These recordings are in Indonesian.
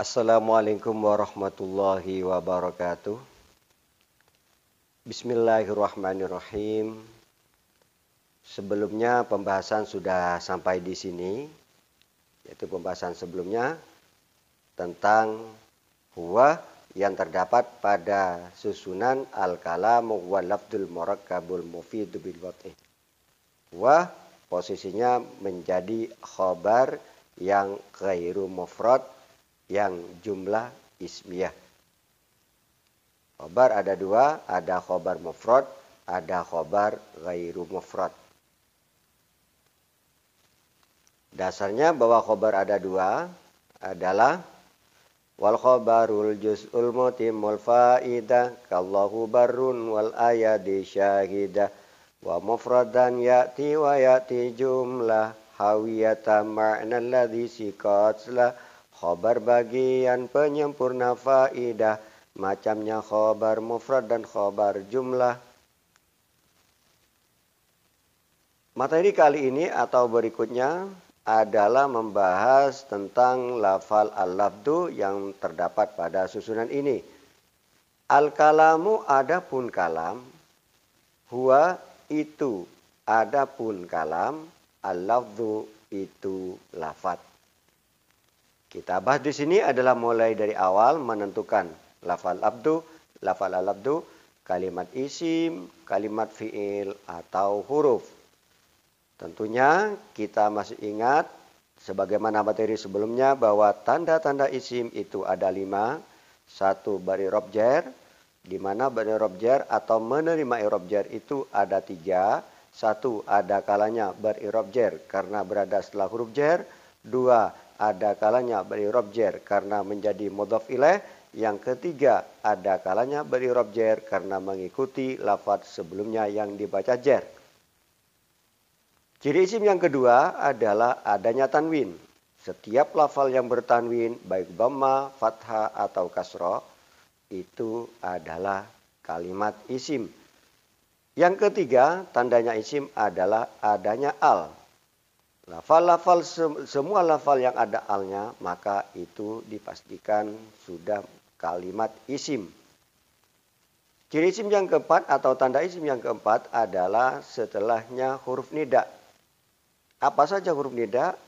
Assalamualaikum warahmatullahi wabarakatuh. Bismillahirrahmanirrahim. Sebelumnya pembahasan sudah sampai di sini, yaitu pembahasan sebelumnya tentang huwa yang terdapat pada susunan al-kalamu wal lafdul murakkabul mufidu bil wad'i. Huwa posisinya menjadi khobar yang ghairu mufrad, yang jumlah ismiyah. Khobar ada dua, ada khobar mufrad, ada khobar ghairu mufrad. Dasarnya bahwa khobar ada dua adalah wal khobarul juz'ul mutimul fa'idah kallahu barrun wal ayadi syahidah wa mufradan ya'ti wa ya'ti jumlah hawiyata ma'na alladhi siqatslah. Khobar bagian penyempurna faidah, macamnya khobar mufrad dan khobar jumlah. Materi kali ini atau berikutnya adalah membahas tentang lafal al-lafdu yang terdapat pada susunan ini. Al-kalamu adapun kalam, huwa itu adapun kalam, al-lafdu itu lafad. Kita bahas di sini adalah mulai dari awal menentukan lafal abdu, lafal al-abdu, kalimat isim, kalimat fi'il atau huruf. Tentunya kita masih ingat sebagaimana materi sebelumnya bahwa tanda-tanda isim itu ada 5. 1 bari rob jar, di mana bari rob jar atau menerima i'rab jar itu ada 3. 1 ada kalanya bari rob jar karena berada setelah huruf jar. 2 ada kalanya beri-i'rab jar karena menjadi mudhaf ilaih. Yang ketiga, ada kalanya beri-i'rab jar karena mengikuti lafaz sebelumnya yang dibaca jar. Ciri isim yang kedua adalah adanya tanwin. Setiap lafal yang bertanwin, baik dhamma, fathah atau kasroh, itu adalah kalimat isim. Yang ketiga, tandanya isim adalah adanya al. Lafal-lafal semua lafal yang ada alnya maka itu dipastikan sudah kalimat isim. Ciri isim yang keempat atau tanda isim yang keempat adalah setelahnya huruf nida. Apa saja huruf nida?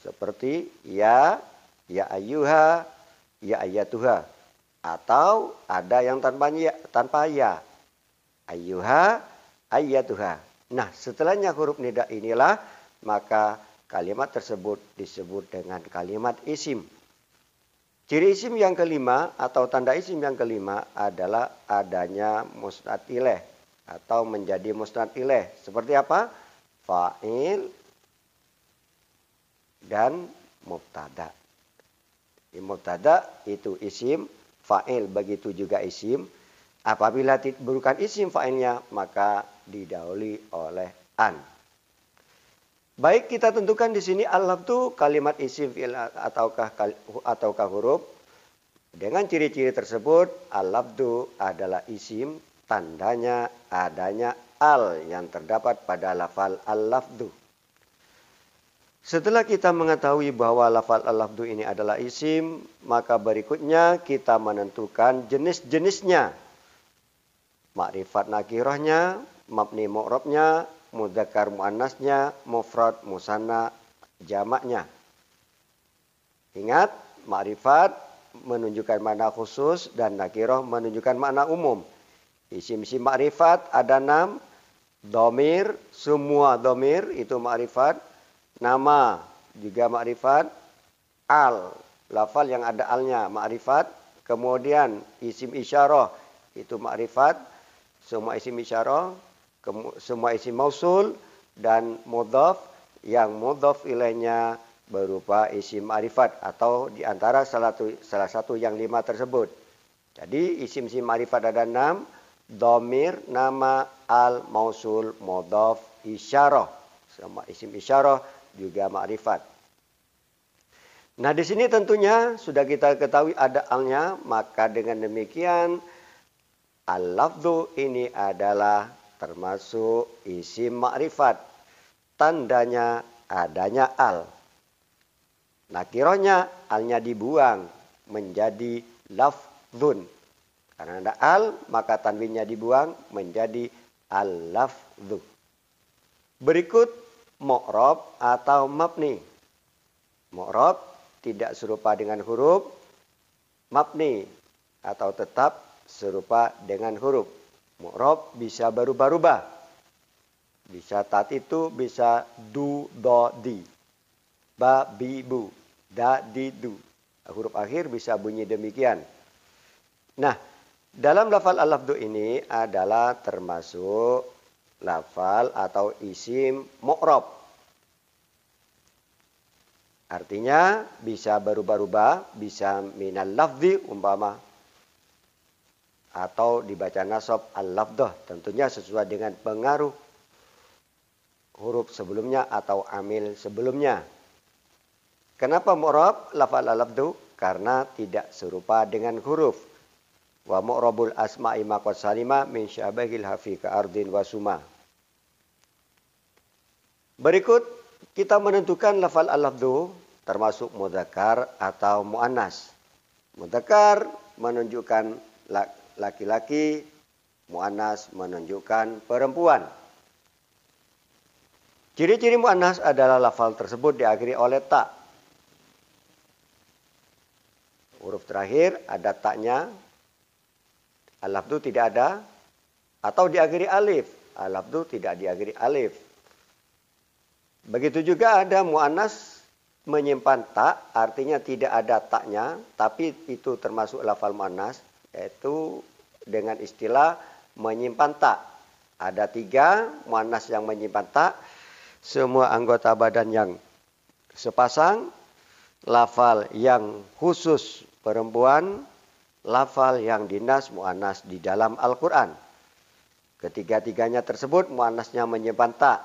Seperti ya, ya ayyuha, ya ayyatuha. Atau ada yang tanpa ya. Ayyuha, ayyatuha. Nah, setelahnya huruf nida inilah maka kalimat tersebut disebut dengan kalimat isim. Ciri isim yang kelima atau tanda isim yang kelima adalah adanya musnad ilaih atau menjadi musnad ilaih. Seperti apa? Fa'il dan mubtada. Mubtada itu isim, fa'il begitu juga isim. Apabila bukan isim fa'ilnya maka didahului oleh an. Baik, kita tentukan di sini al-lafdu kalimat isim fi'il ataukah huruf. Dengan ciri-ciri tersebut, al-lafdu adalah isim, tandanya adanya al yang terdapat pada lafal al-lafdu. Setelah kita mengetahui bahwa lafal al-lafdu ini adalah isim, maka berikutnya kita menentukan jenis-jenisnya. Makrifat nakirahnya, mabni mu'rabnya, mudzakkar muannasnya, mufrad musanna jamaknya. Ingat, makrifat menunjukkan makna khusus dan nakirah menunjukkan makna umum. Isim-isim makrifat ada 6. Dhamir, semua dhamir itu makrifat. Nama juga makrifat. Al, lafal yang ada alnya makrifat. Kemudian isim isyarah itu makrifat. Semua isim isyarah, semua isim mausul dan mudhaf yang mudhaf ilaihnya berupa isim ma'rifat atau di antara salah satu yang 5 tersebut. Jadi isim-isim ma'rifat ada 6, dhamir, nama, al, mausul, mudhaf, isyarah. Semua isim isyarah juga ma'rifat. Nah, di sini tentunya sudah kita ketahui ada alnya, maka dengan demikian al-lafdhu ini adalah termasuk isim makrifat. Tandanya adanya al. Nakirahnya alnya dibuang. menjadi lafdzun. Karena ada al, maka tanwinnya dibuang menjadi al-lafdzu. Berikut mu'rab atau mabni. Mu'rab tidak serupa dengan huruf, mabni atau tetap serupa dengan huruf. Mu'rab bisa berubah-ubah. Bisa itu, bisa du, do, di. Ba, bi, bu. Da, di, du. Huruf akhir bisa bunyi demikian. Nah, dalam lafal al-lafdhu ini adalah termasuk lafal atau isim mu'rab. Artinya bisa berubah-ubah, bisa minal lafzi umpama atau dibaca nasab al-lafdhah, tentunya sesuai dengan pengaruh huruf sebelumnya atau amil sebelumnya. Kenapa mu'rab lafal al-lafdhu? Karena tidak serupa dengan huruf. Wa mu'rabul asma'i maqad salima min syabahil hafi ka ardin wa suma. Berikut kita menentukan lafal al-lafdhu termasuk mudzakkar atau muannas. Mudzakkar menunjukkan laki-laki, muannas menunjukkan perempuan. Ciri-ciri muannas adalah lafal tersebut diakhiri oleh ta. Huruf terakhir ada taknya. Al-lafdhu tidak ada atau diakhiri alif. Al-lafdhu tidak diakhiri alif. Begitu juga ada muannas menyimpan tak, artinya tidak ada taknya, tapi itu termasuk lafal muannas, yaitu dengan istilah menyimpan tak. Ada 3 muannas yang menyimpan tak, semua anggota badan yang sepasang, lafal yang khusus perempuan, lafal yang dinas muannas di dalam Al-Quran. Ketiga-tiganya tersebut muannasnya menyimpan tak.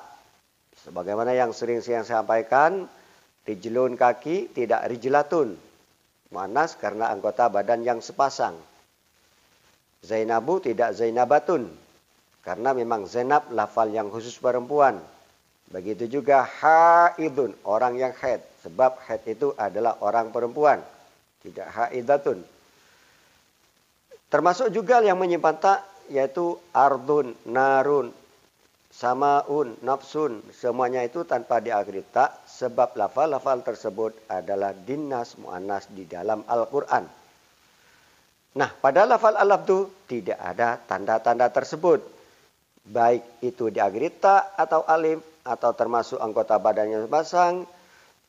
Sebagaimana yang sering saya sampaikan, rijlun kaki tidak rijlatun. Muannas karena anggota badan yang sepasang. Zainabu tidak zainabatun. Karena memang Zainab lafal yang khusus perempuan. Begitu juga haidun, orang yang haid. Sebab haid itu adalah orang perempuan. Tidak haidatun. Termasuk juga yang menyimpan tak, yaitu ardun, narun, samaun, nafsun. Semuanya itu tanpa diakhiri tak, sebab lafal-lafal tersebut adalah dinas mu'annas di dalam Al-Quran. Nah, pada lafal al-lafdhu tidak ada tanda-tanda tersebut. Baik itu diakhiri tak atau alif, atau termasuk anggota badannya sepasang,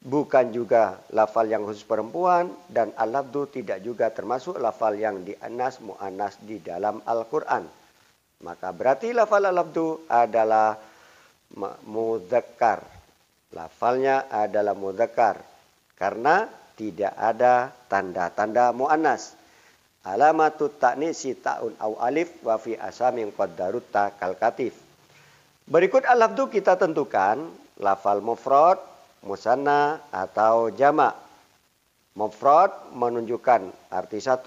bukan juga lafal yang khusus perempuan, dan al-lafdhu tidak juga termasuk lafal yang dianas mu'annas di dalam Al-Quran. Maka berarti lafal al-lafdhu adalah mudzakkar. Lafalnya adalah mudzakkar karena tidak ada tanda-tanda mu'annas. Alamatut ta'nisi ta'un au alif wa fi asamin qaddarut ta kal katif. Berikut al-lafdhu kita tentukan lafal mufrad, musanna atau jamak. Mufrad menunjukkan arti 1,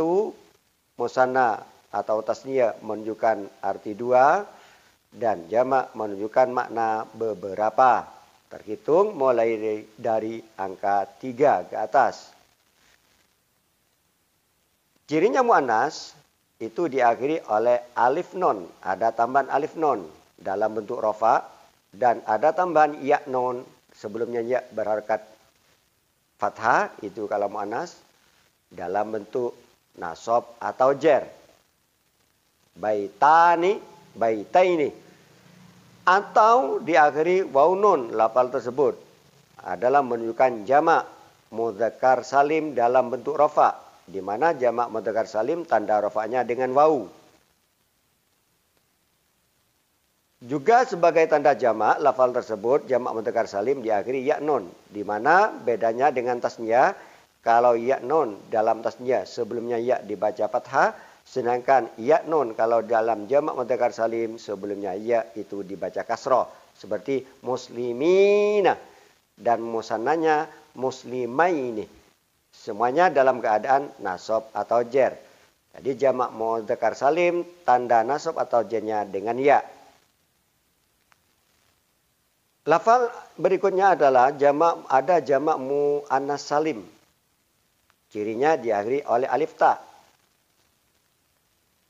musanna atau tasniyah menunjukkan arti 2, dan jamak menunjukkan makna beberapa. Terhitung mulai dari angka 3 ke atas. Cirinya muannas itu diakhiri oleh alif non, ada tambahan alif non dalam bentuk rofa, dan ada tambahan ya non. Sebelumnya ya berharakat fathah, itu kalau mu'annas, dalam bentuk nasab atau jer. Baitani, baitaini. Atau diakhiri waw nun, lafal tersebut adalah menunjukkan jamak mudzakkar salim dalam bentuk rafa, di mana jamak mudzakkar salim tanda rafanya dengan waw. Juga sebagai tanda jamak, lafal tersebut jamak mudzakkar salim diakhiri ya nun, di mana bedanya dengan tasniyah. Kalau ya nun dalam tasniyah sebelumnya ya dibaca fathah, sedangkan ya nun kalau dalam jamak mudzakkar salim sebelumnya ya itu dibaca kasroh, seperti muslimina dan musannanya muslimaini. Semuanya dalam keadaan nasab atau jer. Jadi jamak mudzakkar salim tanda nasab atau jernya dengan ya. Lafal berikutnya adalah jamak, ada jamak muannas salim. Cirinya diakhiri oleh alif ta.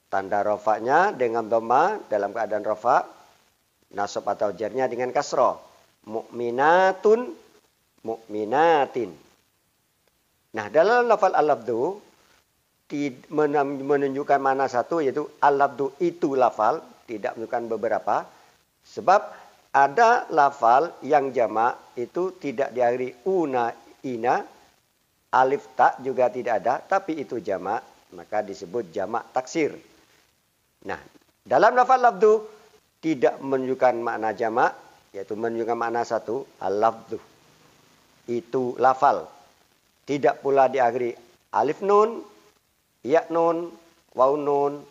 Tanda rofaknya dengan dhamma dalam keadaan rofa. Nasab atau jarnya dengan kasroh. Mu'minatun, mu'minatin. Nah, dalam lafal al-labdu menunjukkan mana satu, yaitu al-labdu itu lafal, tidak menunjukkan beberapa. Sebab ada lafal yang jamak itu tidak diakhiri una, ina, alif ta juga tidak ada, tapi itu jamak, maka disebut jamak taksir. Nah, dalam lafal labdu tidak menunjukkan makna jamak, yaitu menunjukkan makna satu, al-labdu. Itu lafal. Tidak pula diakhiri alif nun, ya nun, waw nun,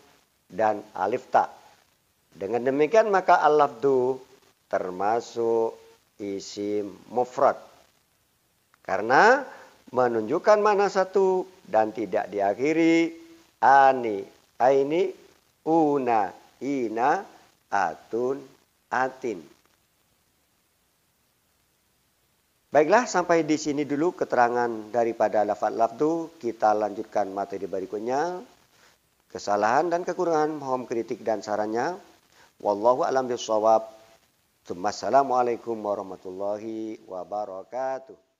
dan alif ta. Dengan demikian maka al-labdu termasuk isim mufrad. Karena menunjukkan makna satu dan tidak diakhiri ani, aini, una, ina, atun, atin. Baiklah, sampai di sini dulu keterangan daripada lafaz labdu. Kita lanjutkan materi berikutnya. Kesalahan dan kekurangan mohon kritik dan sarannya. Wallahu a'lam bishawab. Assalamualaikum warahmatullahi wabarakatuh.